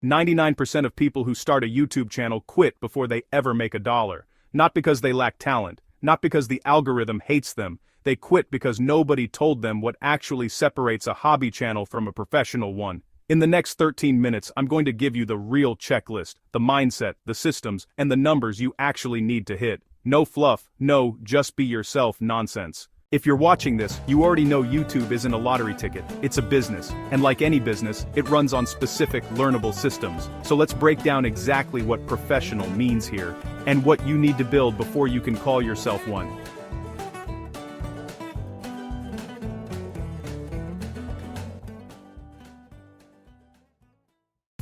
99% of people who start a YouTube channel quit before they ever make a dollar. Not because they lack talent, not because the algorithm hates them, they quit because nobody told them what actually separates a hobby channel from a professional one. In the next 13 minutes, I'm going to give you the real checklist, the mindset, the systems, and the numbers you actually need to hit. No fluff, no just be yourself nonsense. If you're watching this, you already know YouTube isn't a lottery ticket, it's a business, and like any business, it runs on specific learnable systems. So let's break down exactly what professional means here, and what you need to build before you can call yourself one.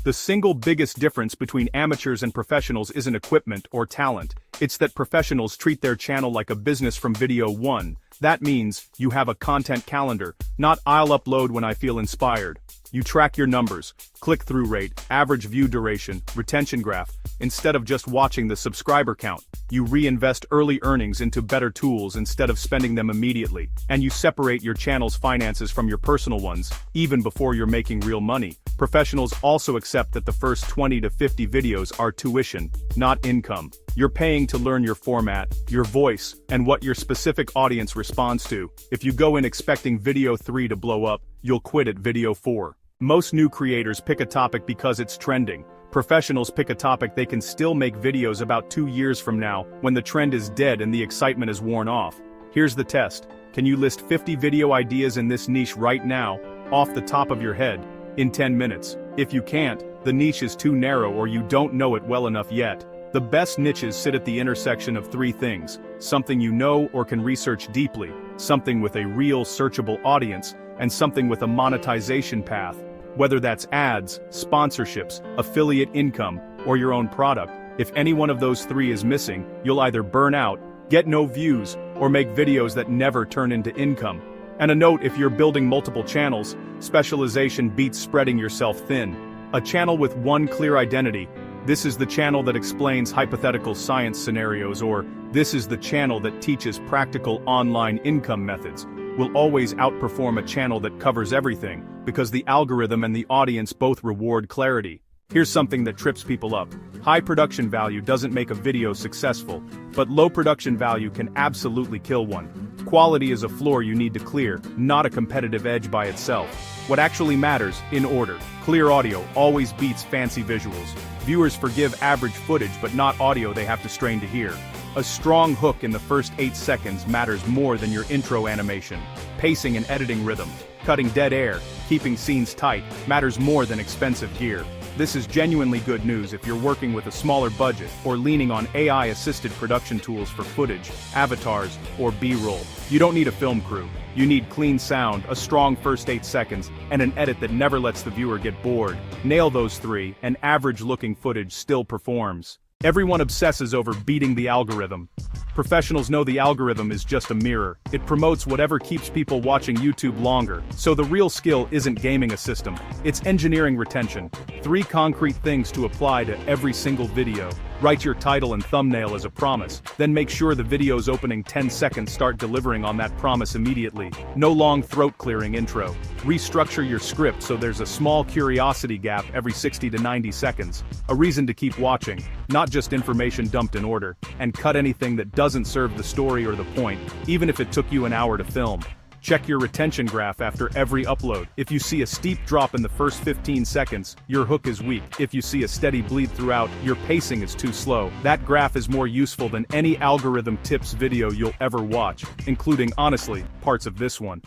The single biggest difference between amateurs and professionals isn't equipment or talent, it's that professionals treat their channel like a business from video one. That means, you have a content calendar, not I'll upload when I feel inspired. You track your numbers, click-through rate, average view duration, retention graph. Instead of just watching the subscriber count, you reinvest early earnings into better tools instead of spending them immediately. And you separate your channel's finances from your personal ones, even before you're making real money. Professionals also accept that the first 20 to 50 videos are tuition, not income. You're paying to learn your format, your voice, and what your specific audience responds to. If you go in expecting video 3 to blow up, you'll quit at video 4. Most new creators pick a topic because it's trending. Professionals pick a topic they can still make videos about 2 years from now, when the trend is dead and the excitement is worn off. Here's the test. Can you list 50 video ideas in this niche right now, off the top of your head, in 10 minutes? If you can't, the niche is too narrow or you don't know it well enough yet. The best niches sit at the intersection of 3 things: something you know or can research deeply, something with a real searchable audience, and something with a monetization path. Whether that's ads, sponsorships, affiliate income, or your own product, if any one of those 3 is missing, you'll either burn out, get no views, or make videos that never turn into income. And a note: if you're building multiple channels, specialization beats spreading yourself thin. A channel with one clear identity. This is the channel that explains hypothetical science scenarios, or this is the channel that teaches practical online income methods, will always outperform a channel that covers everything, because the algorithm and the audience both reward clarity. Here's something that trips people up. High production value doesn't make a video successful, but low production value can absolutely kill one. Quality is a floor you need to clear, not a competitive edge by itself. What actually matters, in order. Clear audio always beats fancy visuals. Viewers forgive average footage but not audio they have to strain to hear. A strong hook in the first 8 seconds matters more than your intro animation. Pacing and editing rhythm, cutting dead air, keeping scenes tight, matters more than expensive gear. This is genuinely good news if you're working with a smaller budget or leaning on AI-assisted production tools for footage, avatars, or B-roll. You don't need a film crew. You need clean sound, a strong first 8 seconds, and an edit that never lets the viewer get bored. Nail those 3, and average-looking footage still performs. Everyone obsesses over beating the algorithm. Professionals know the algorithm is just a mirror. It promotes whatever keeps people watching YouTube longer. So the real skill isn't gaming a system, it's engineering retention. 3 concrete things to apply to every single video. Write your title and thumbnail as a promise, then make sure the video's opening 10 seconds start delivering on that promise immediately. No long throat-clearing intro. Restructure your script so there's a small curiosity gap every 60 to 90 seconds. A reason to keep watching, not just information dumped in order. And cut anything that doesn't serve the story or the point, even if it took you an hour to film. Check your retention graph after every upload. If you see a steep drop in the first 15 seconds, your hook is weak. If you see a steady bleed throughout, your pacing is too slow. That graph is more useful than any algorithm tips video you'll ever watch, including, honestly, parts of this one.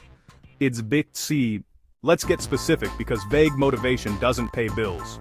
It's big C. Let's get specific because vague motivation doesn't pay bills.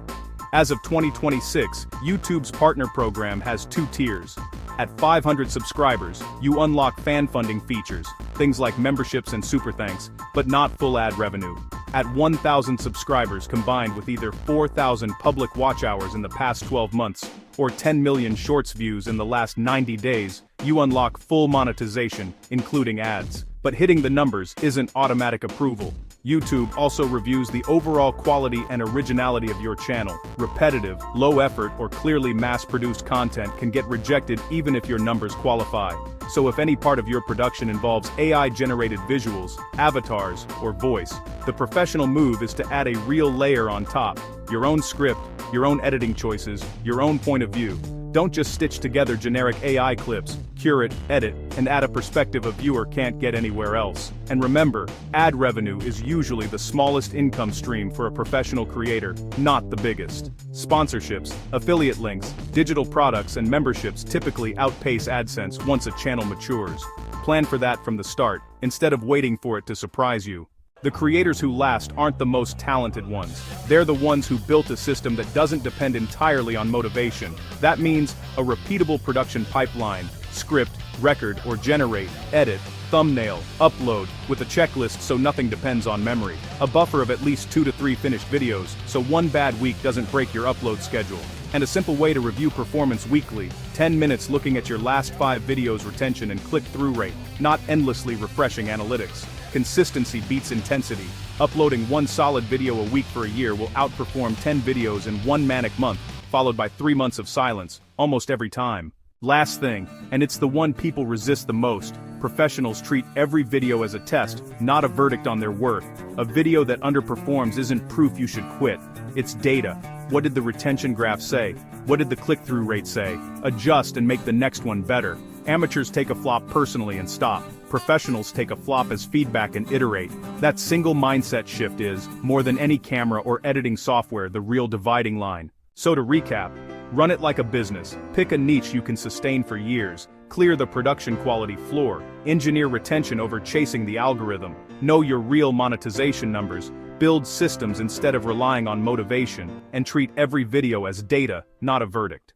As of 2026, YouTube's partner program has 2 tiers. At 500 subscribers, you unlock fan funding features, things like memberships and super thanks, but not full ad revenue. At 1,000 subscribers combined with either 4,000 public watch hours in the past 12 months, or 10 million shorts views in the last 90 days, you unlock full monetization, including ads. But hitting the numbers isn't automatic approval. YouTube also reviews the overall quality and originality of your channel. Repetitive, low-effort, or clearly mass-produced content can get rejected even if your numbers qualify. So if any part of your production involves AI-generated visuals, avatars, or voice, the professional move is to add a real layer on top. Your own script, your own editing choices, your own point of view. Don't just stitch together generic AI clips, curate, edit, and add a perspective a viewer can't get anywhere else. And remember, ad revenue is usually the smallest income stream for a professional creator, not the biggest. Sponsorships, affiliate links, digital products and memberships typically outpace AdSense once a channel matures. Plan for that from the start, instead of waiting for it to surprise you. The creators who last aren't the most talented ones. They're the ones who built a system that doesn't depend entirely on motivation. That means a repeatable production pipeline, script, record or generate, edit, thumbnail, upload, with a checklist so nothing depends on memory. A buffer of at least 2 to 3 finished videos, so one bad week doesn't break your upload schedule. And a simple way to review performance weekly, 10 minutes looking at your last 5 videos retention and click-through rate, not endlessly refreshing analytics. Consistency beats intensity. Uploading one solid video a week for a year will outperform 10 videos in one manic month, followed by 3 months of silence, almost every time. Last thing, and it's the one people resist the most, professionals treat every video as a test, not a verdict on their worth. A video that underperforms isn't proof you should quit. It's data. What did the retention graph say? What did the click-through rate say? Adjust and make the next one better. Amateurs take a flop personally and stop. Professionals take a flop as feedback and iterate. That single mindset shift is, more than any camera or editing software, the real dividing line. So to recap, run it like a business, pick a niche you can sustain for years, clear the production quality floor, engineer retention over chasing the algorithm, know your real monetization numbers, build systems instead of relying on motivation, and treat every video as data, not a verdict.